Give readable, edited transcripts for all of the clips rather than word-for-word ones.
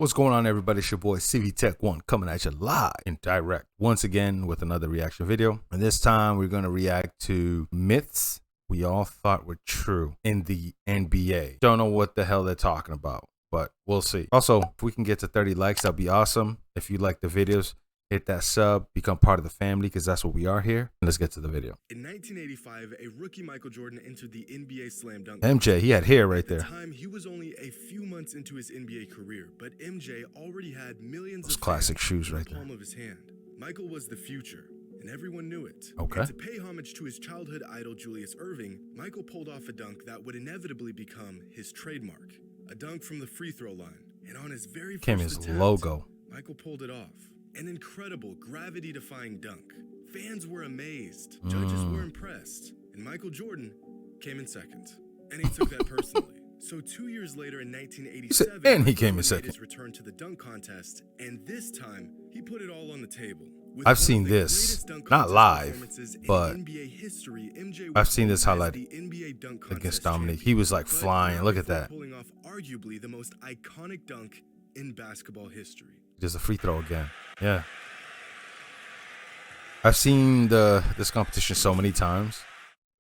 What's going on, everybody? It's your boy CV Tech 1 coming at you live and direct once again with another reaction video. And this time we're going to react to myths we all thought were true in the NBA. Don't know what the hell they're talking about, but we'll see. Also, if we can get to 30 likes, that'd be awesome. If you like the videos, hit that sub, become part of the family, because that's what we are here. And let's get to the video. In 1985, a rookie Michael Jordan entered the NBA slam dunk. MJ, he had hair right there. At the time, he was only a few months into his NBA career, but MJ already had millions Those of classic fans shoes in the right there. palm of his hand. Michael was the future, and everyone knew it. Okay. And to pay homage to his childhood idol Julius Erving, Michael pulled off a dunk that would inevitably become his trademark. A dunk from the free throw line, and on his very first Came his attempt, logo. Michael pulled it off. An incredible, gravity-defying dunk. Fans were amazed, judges were impressed, and Michael Jordan came in second. And he took that personally. So 2 years later in 1987, and he came in Jordan second. made his return to the dunk contest, and this time, he put it all on the table. With I've one seen of the this, greatest dunk not contest live, performances in but NBA history, MJ was I've seen this voted as highlighted the NBA dunk against contest Dominic. champion. He was like But flying. not Look at before that. pulling off arguably the most iconic dunk in basketball history. There's a free throw again. Yeah. I've seen this competition so many times.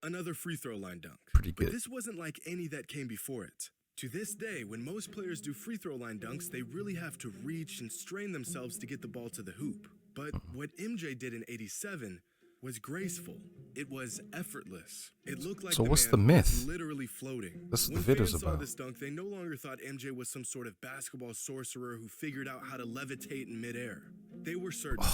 Another free throw line dunk. Pretty But good. this wasn't like any that came before it. To this day, when most players do free throw line dunks, they really have to reach and strain themselves to get the ball to the hoop. But what MJ did in '87 was graceful. It was effortless. It looked like So what's man the myth? was literally floating. That's what When the video's fans saw about. this dunk, they no longer thought MJ was some sort of basketball sorcerer who figured out how to levitate in midair. They were certain.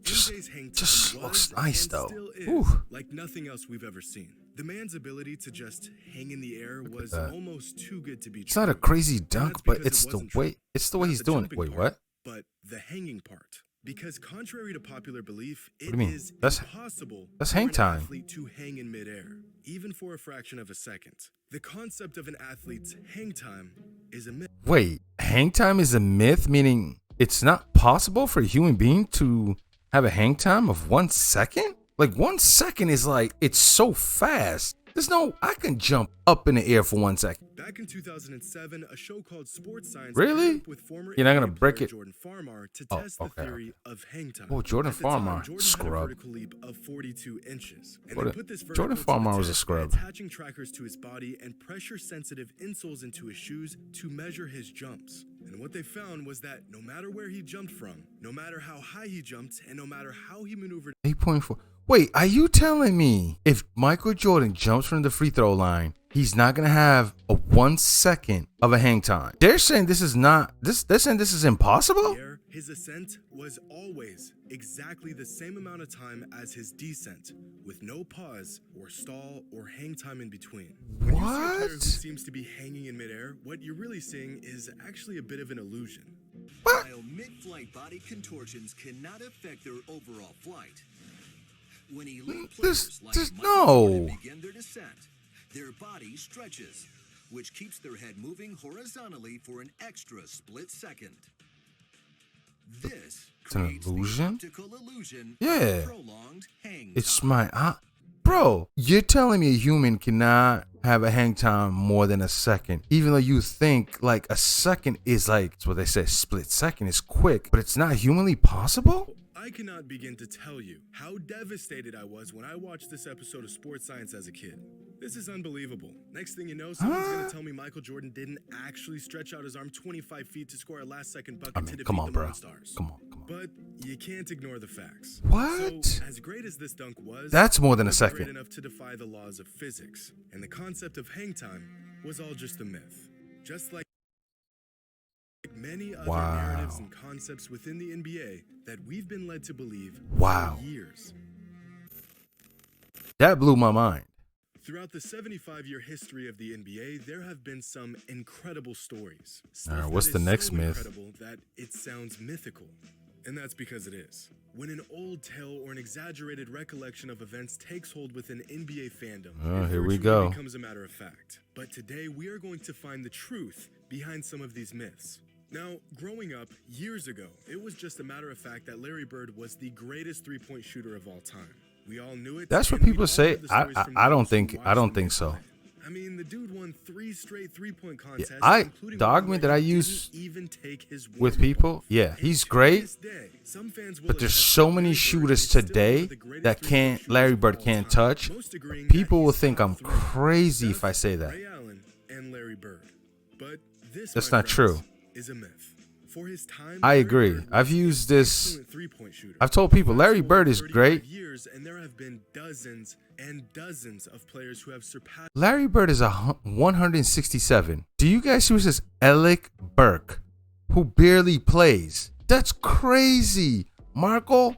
MJ's hang just time looks was nice, and though. still is Ooh. like nothing else we've ever seen. The man's ability to just hang in the air was that. almost too good to be It's true. not a crazy And dunk, that's but because it's it the wasn't way true. it's the way Not he's the doing it. jumping Wait, part, what? But the hanging part. Because contrary to popular belief, do it you mean? is That's impossible that's for hang an time. athlete to hang in midair, even for a fraction of a second. The concept of an athlete's hang time is a myth. Wait, hang time is a myth, meaning it's not possible for a human being to have a hang time of 1 second? Like 1 second is like, it's so fast. There's no, I can jump up in the air for 1 second. Back in 2007, a show called Sports Science Really? partnered up with former You're not gonna NBA break player it? Jordan Farmar to Oh, test the okay, theory of hang time. Oh, Jordan At the time, Farmar, Jordan scrub. had a vertical leap of 42 inches. And Jordan- they put this Jordan vertical to the Farmar was a test by scrub. attaching trackers to his body and pressure-sensitive insoles into his shoes to measure his jumps. And what they found was that no matter where he jumped from, no matter how high he jumped, and no matter how he maneuvered 8.4. Wait, are you telling me if Michael Jordan jumps from the free throw line, he's not gonna have a 1 second of a hang time? They're saying this is not this. They're saying this is impossible. air, his ascent was always exactly the same amount of time as his descent, with no pause or stall or hang time in between. When you see a player who What? seems to be hanging in midair, what you're really seeing is actually a bit of an illusion. While mid-flight body contortions cannot affect their overall flight. When elite This- players like this- Michael Jordan no. begin their descent, their body stretches, which keeps their head moving horizontally for an extra split second. This It's an creates the illusion? optical illusion Yeah. of prolonged hang It's time. my bro. You're telling me a human cannot have a hang time more than a second, even though you think like a second is like, it's what they say, split second is quick, but it's not humanly possible. I cannot begin to tell you how devastated I was when I watched this episode of Sports Science as a kid. This is unbelievable. Next thing you know, someone's going to tell me Michael Jordan didn't actually stretch out his arm 25 feet to score a last-second bucket I to mean, defeat come on, the bro. Monstars. Come on. But you can't ignore the facts. What? So, as great as this dunk was, That's more than a it wasn't second. great enough to defy the laws of physics, and the concept of hang time was all just a myth. Just like many other narratives and concepts within the NBA that we've been led to believe Wow. for years. That blew my mind. Throughout the 75-year history of the NBA, there have been some incredible stories. All right, Stuff what's that the is next so myth? incredible that it sounds mythical. And that's because it is. When an old tale or an exaggerated recollection of events takes hold within NBA fandom, Oh, it here we virtually go. becomes a matter of fact. But today, we are going to find the truth behind some of these myths. Now, growing up years ago, it was just a matter of fact that Larry Bird was the greatest three-point shooter of all time. We all knew it. That's what and we people all say. heard the stories from I don't those who think watched them so. play. I mean, the dude won 3 straight three-point contests. The argument that I use even take his with people, yeah, he's great. But there's so many shooters today that Larry Bird can't touch. People will think I'm crazy if I say that. That's not true. I agree. I've used this. I've told people Larry Bird is great. And there have been dozens and dozens of players who have surpassed. Larry Bird is 167. Do you guys see this Alec Burke, who barely plays? That's crazy. Marco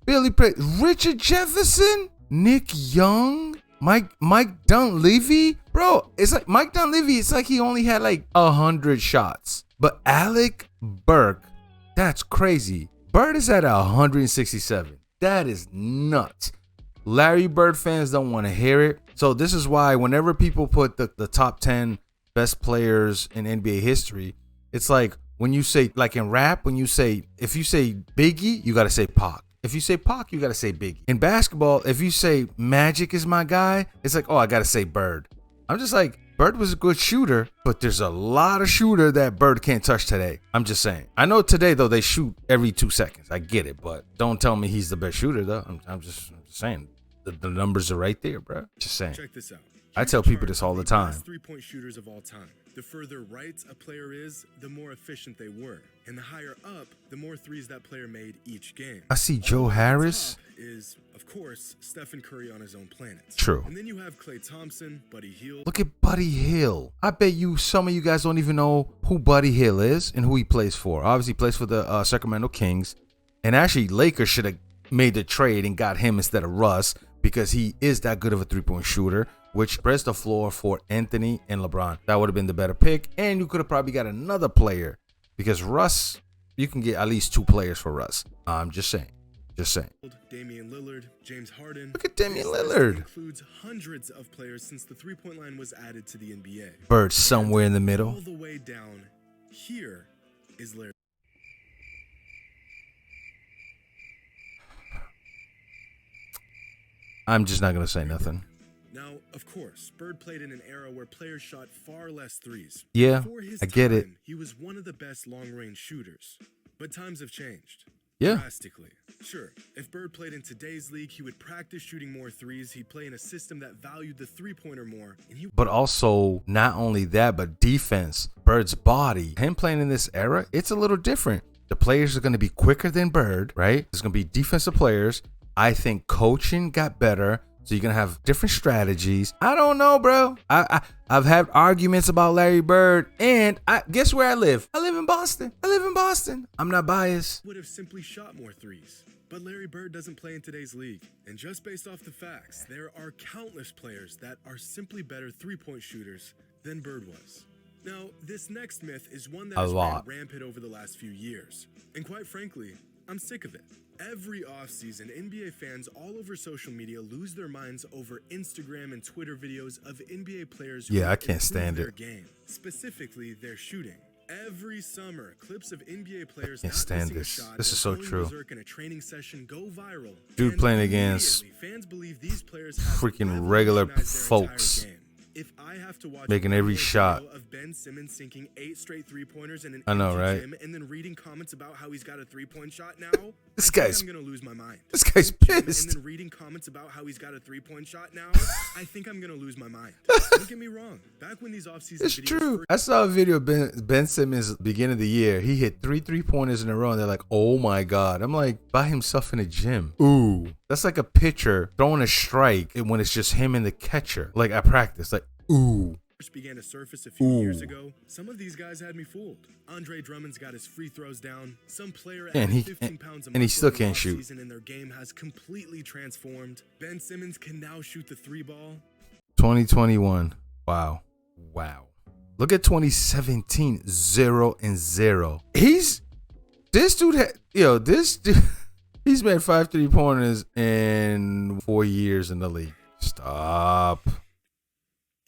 barely plays. Richard Jefferson, Nick Young, Mike Dunleavy, bro. It's like Mike Dunleavy. It's like he only had like 100 shots. But Alec Burke, that's crazy. Bird is at 167. That is nuts. Larry Bird fans don't want to hear it. So this is why whenever people put the top 10 best players in NBA history, it's like when you say, like in rap, if you say Biggie, you got to say Pac. If you say Pac, you got to say Biggie. In basketball, if you say Magic is my guy, it's like, oh, I got to say Bird. I'm just like, Bird was a good shooter, but there's a lot of shooter that Bird can't touch today. I'm just saying. I know today, though, they shoot every 2 seconds. I get it, but don't tell me he's the best shooter, though. I'm just saying. The numbers are right there, bro. Just saying. Check this out. I tell people this all the time. Three-point shooters of all time. The further right a player is, the more efficient they were. And the higher up, the more threes that player made each game. I see Joe Harris. Is, of course, Stephen Curry on his own planet. True. And then you have Klay Thompson, Buddy Hield. Look at Buddy Hield. I bet some of you guys don't even know who Buddy Hield is and who he plays for. Obviously, he plays for the Sacramento Kings. And actually, Lakers should have made the trade and got him instead of Russ because he is that good of a three-point shooter, which spreads the floor for Anthony and LeBron. That would have been the better pick. And you could have probably got another player because Russ, you can get at least 2 players for Russ. I'm just saying. Just saying. Damian Lillard, James Harden. Look at Damian Lillard. Includes hundreds of players since the three-point line was added to the NBA. Bird somewhere in the middle. All the way down here is Larry. I'm just not going to say nothing. Now, of course, Bird played in an era where players shot far less threes. Yeah, Before his I get it. He was one of the best long-range shooters. But times have changed. Yeah. Drastically. Sure, if Bird played in today's league, he would practice shooting more threes. He'd play in a system that valued the three-pointer more. But also, not only that, but defense. Bird's body. Him playing in this era, it's a little different. The players are going to be quicker than Bird, right? There's going to be defensive players. I think coaching got better. So you're going to have different strategies. I don't know, bro. I've had arguments about Larry Bird. And guess where I live? I live in Boston. I'm not biased. Would have simply shot more threes. But Larry Bird doesn't play in today's league. And just based off the facts, there are countless players that are simply better three-point shooters than Bird was. Now, this next myth is one that has been rampant over the last few years. And quite frankly, I'm sick of it. Every offseason, NBA fans all over social media lose their minds over Instagram and Twitter videos of NBA players who I can't stand their it. Game, specifically their shooting. Every summer, clips of NBA players can't stand this. This is so true. In a training session go viral. Dude playing against fans believe these players have freaking regular folks. If I have to watch making every shot of Ben Simmons sinking 8 straight three-pointers in an I know, right? gym and then reading comments about how he's got a three-point shot now, I'm gonna lose my mind. This guy's pissed. And then reading comments about how he's got a three-point shot now, I think I'm gonna lose my mind. Don't get me wrong. Back when these offseason It's videos true. I saw a video of Ben Simmons beginning of the year. He hit 3 3-pointers in a row, and they're like, "Oh my god!" I'm like, by himself in a gym. Ooh, that's like a pitcher throwing a strike when it's just him and the catcher. Like at practice, like. Ooh. Began to surface a few years ago. Some of these guys had me fooled. Andre Drummond's got his free throws down. Some player added 15 pounds a and he still can't shoot. And their game has completely transformed. Ben Simmons can now shoot the 3-ball. 2021. Wow. Look at 2017. 0-0. This dude. He's made 5 3-pointers in 4 years in the league. Stop.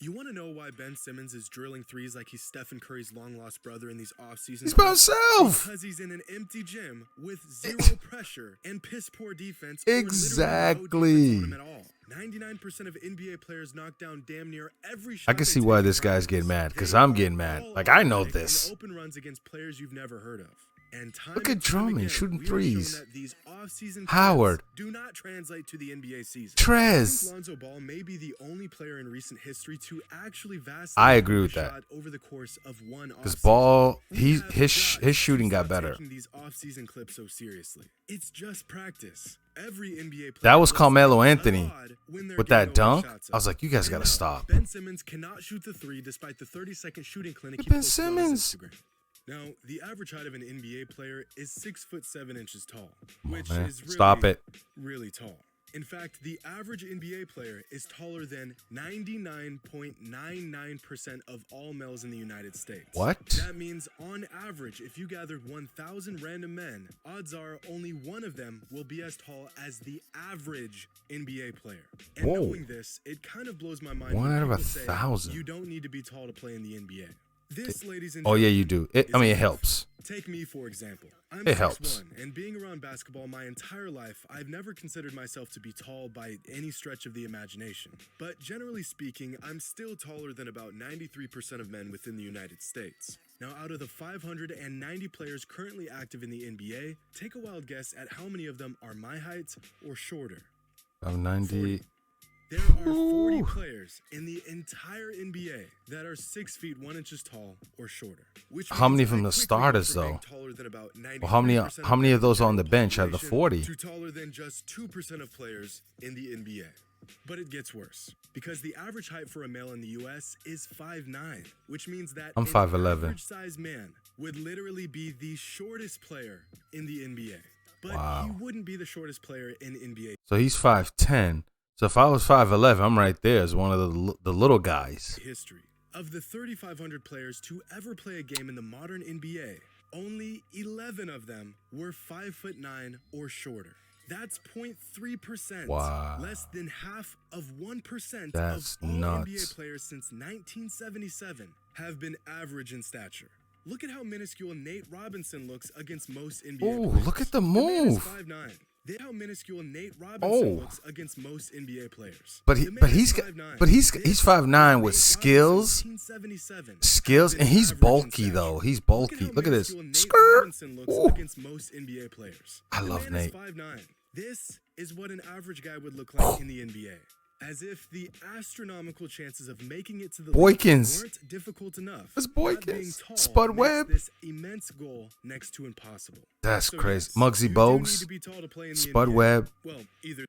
You want to know why Ben Simmons is drilling threes like he's Stephen Curry's long-lost brother in these off-season He's by games? himself. Because he's in an empty gym with zero pressure and piss-poor defense. Exactly. Or literally no defense on him at all. 99% of NBA players knock down damn near every shot. I can see why this guy's getting mad, because I'm getting mad. Like, I know this. Open runs against players you've never heard of. And look at Drummond shooting threes. These off-season Howard do not translate to the NBA season. Trez. Lonzo Ball may be the only player in recent history to actually vastly I agree with that. Over the course of one because Ball, his shooting got better. Taking these off-season clips so seriously. It's just practice. Every NBA player That was Carmelo Anthony with that getting dunk. shots I was like, you guys And gotta no, stop. Ben Simmons cannot shoot the three despite the 30-second shooting clinic he Ben posted on his Simmons. Instagram. Now, the average height of an NBA player is 6'7" tall, Come on, which man. is really, Stop it. really tall. In fact, the average NBA player is taller than 99.99% of all males in the United States. What? That means, on average, if you gathered 1,000 random men, odds are only one of them will be as tall as the average NBA player. And Whoa. knowing this, it kind of blows my mind. One when out of people say 1,000. You don't need to be tall to play in the NBA. This, ladies and Oh yeah, gentlemen, you do. is I mean, it enough. helps. Take me, for example. I'm It 6'1", helps. and being around basketball my entire life, I've never considered myself to be tall by any stretch of the imagination. But generally speaking, I'm still taller than about 93% of men within the United States. Now, out of the 590 players currently active in the NBA, take a wild guess at how many of them are my height or shorter. I'm 90. There are 40 Ooh. players in the entire NBA that are 6 feet 1 inches tall or shorter. Which How many means from I the quickly starters, go from though? being taller than about Well, how many 93% of those are on the the bench out of the population 40? to taller than just 2% of players in the NBA. But it gets worse, because the average height for a male in the US is 5'9", which means that I'm an 5'11". average-sized man would literally be the shortest player in the NBA. But Wow. he wouldn't be the shortest player in NBA So he's 5'10". So if I was 5'11", I'm right there as one of the little guys. history. Of the 3,500 players to ever play a game in the modern NBA, only 11 of them were 5'9" or shorter. That's 0.3%. Wow. Less than half of 1% That's of all nuts. NBA players since 1977 have been average in stature. Look at how minuscule Nate Robinson looks against most NBA Ooh, players. look at the man is move. 5'9". Look how minuscule Nate Robinson Oh. looks against most NBA players. But The man he's is 5'9". he's This 5'9" is with Nate skills, Robinson, 1977, skills, has and been he's average in bulky stature. though. He's bulky. how Look at this. minuscule Nate Skirt. Robinson looks Ooh. against most NBA players. I The love man is Nate. 5'9". This is what an average guy would look like in the NBA. As if the astronomical chances of making it to the Boykins. league weren't difficult enough. It's Not being Boykins. tall Spud makes Webb. this immense goal next to impossible. That's So crazy. yes, Muggsy you do Bogues. need to be tall to play in the Spud NBA. Webb. Well, either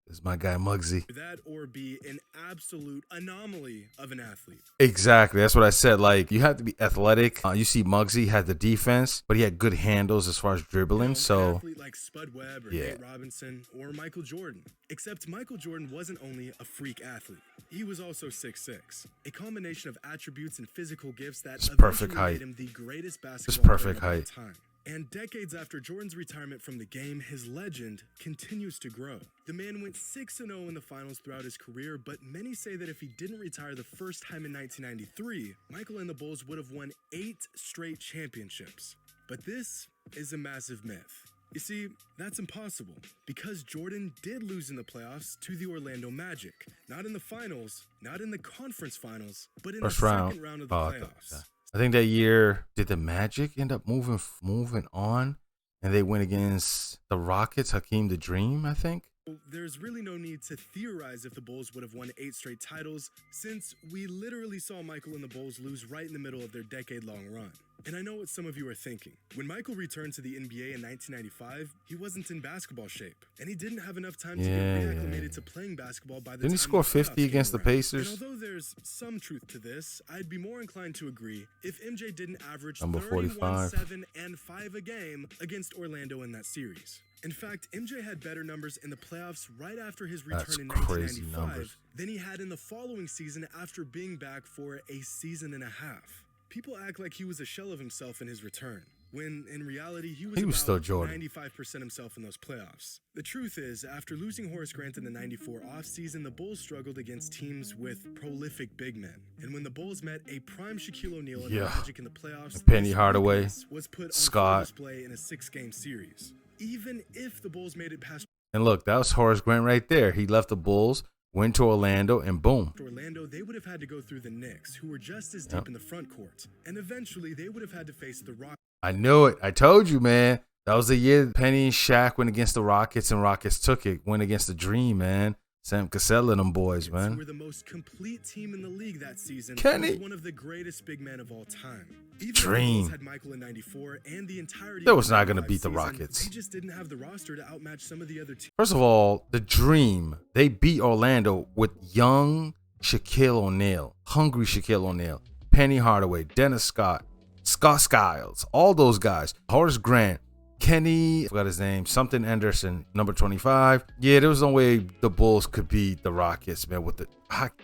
This is my guy Muggsy. that or be an absolute anomaly of an athlete. Exactly. That's what I said. Like, you have to be athletic. You see Muggsy had the defense, but he had good handles as far as dribbling. An So athlete like Spud Webb or Yeah. Nate Robinson or Michael Jordan. Except Michael Jordan wasn't only a freak athlete. He was also 6'6", a combination of attributes and physical gifts that It's eventually perfect height. made him the greatest basketball perfect player of all height. time. And decades after Jordan's retirement from the game, his legend continues to grow. The man went 6-0 in the finals throughout his career, but many say that if he didn't retire the first time in 1993, Michael and the Bulls would have won 8 straight championships. But this is a massive myth. You see, that's impossible, because Jordan did lose in the playoffs to the Orlando Magic. Not in the finals, not in the conference finals, but in first the round. second round of the Oh, okay. playoffs. I think that year, did the Magic end up moving on, and they went against the Rockets? Hakeem the Dream, I think. There's really no need to theorize if the Bulls would have won 8 straight titles, since we literally saw Michael and the Bulls lose right in the middle of their decade-long run. And I know what some of you are thinking. When Michael returned to the NBA in 1995, he wasn't in basketball shape, and he didn't have enough time to get reacclimated to playing basketball by the Didn't he time score the 50 playoffs against came the around. Pacers? And although there's some truth to this, I'd be more inclined to agree if MJ didn't average Number 45. 31, 7, and 5 a game against Orlando in that series. In fact, MJ had better numbers in the playoffs right after his return That's in crazy 1995 numbers. than he had in the following season after being back for a season and a half. People act like he was a shell of himself in his return, when in reality he was about still Jordan. 95% himself in those playoffs. The truth is, after losing Horace Grant in the 94 offseason, the Bulls struggled against teams with prolific big men. And when the Bulls met a prime Shaquille O'Neal and Magic in the playoffs, Penny this Hardaway, weakness was put on Scott. display in a 6-game series. Even if the Bulls made it past And look, that was Horace Grant right there. He left the Bulls, went to Orlando, and boom. Orlando, they would have had to go through the Knicks, who were just as deep in the front court. And eventually, they would have had to face the Rockets. I knew it. I told you, man. That was the year Penny and Shaq went against the Rockets, and Rockets took it. Went against the Dream, man. Sam Cassell and them boys, man. Who were the most complete team in the league that season. Kenny. Was one of the greatest big men of all time. Even Dream. The had Michael in 94 and the entirety That of was the not going to 95 beat the season, Rockets. They just didn't have the roster to outmatch some of the other teams. First of all, the Dream, they beat Orlando with young Shaquille O'Neal, hungry Shaquille O'Neal, Penny Hardaway, Dennis Scott, Scott Skiles, all those guys. Horace Grant, Kenny, I forgot his name, something Anderson, number 25. Yeah, there was no way the Bulls could beat the Rockets, man, with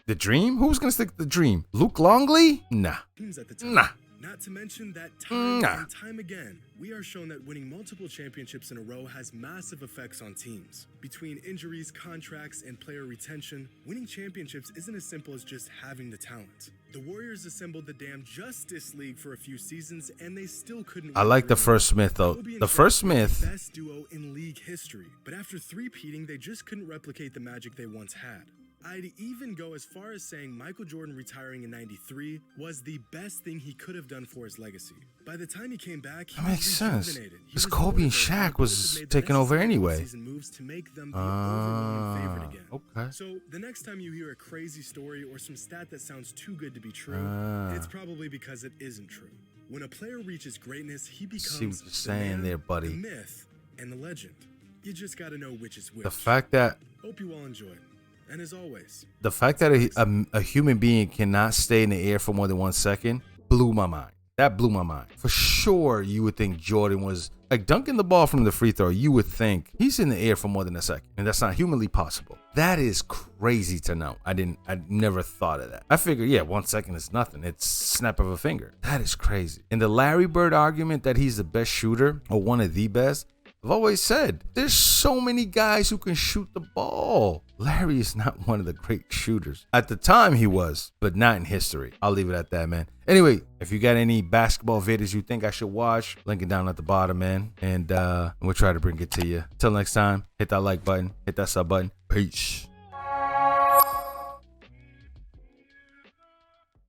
the Dream? Who was going to stick the Dream? Luke Longley? Nah. At the time. Nah. Not to mention that time and time again, we are shown that winning multiple championships in a row has massive effects on teams. Between injuries, contracts, and player retention, winning championships isn't as simple as just having the talent. The Warriors assembled the damn Justice League for a few seasons, and they still couldn't. I like the first Smith, though. The first Smith. Best duo in league history. But after three-peating, they just couldn't replicate the magic they once had. I'd even go as far as saying Michael Jordan retiring in 93 was the best thing he could have done for his legacy. By the time he came back, he that makes sense. Because Kobe and Shaq was taking over anyway. Moves to make them the overwhelming favorite again. Okay. So the next time you hear a crazy story or some stat that sounds too good to be true, it's probably because it isn't true. When a player reaches greatness, he becomes See what you're saying there, buddy. the myth, and the legend. You just got to know which is which. The fact that Hope you all enjoyed. And as always, the fact that a human being cannot stay in the air for more than 1 second blew my mind. That blew my mind. For sure, you would think Jordan was like dunking the ball from the free throw. You would think he's in the air for more than a second, and that's not humanly possible. That is crazy to know. I never thought of that. I figured, yeah, 1 second is nothing. It's snap of a finger. That is crazy. And the Larry Bird argument that he's the best shooter or one of the best, I've always said, there's so many guys who can shoot the ball. Larry is not one of the great shooters. At the time he was, but not in history. I'll leave it at that, man. Anyway, if you got any basketball videos you think I should watch, link it down at the bottom, man. And we'll try to bring it to you. Till next time, hit that like button, hit that sub button. Peace.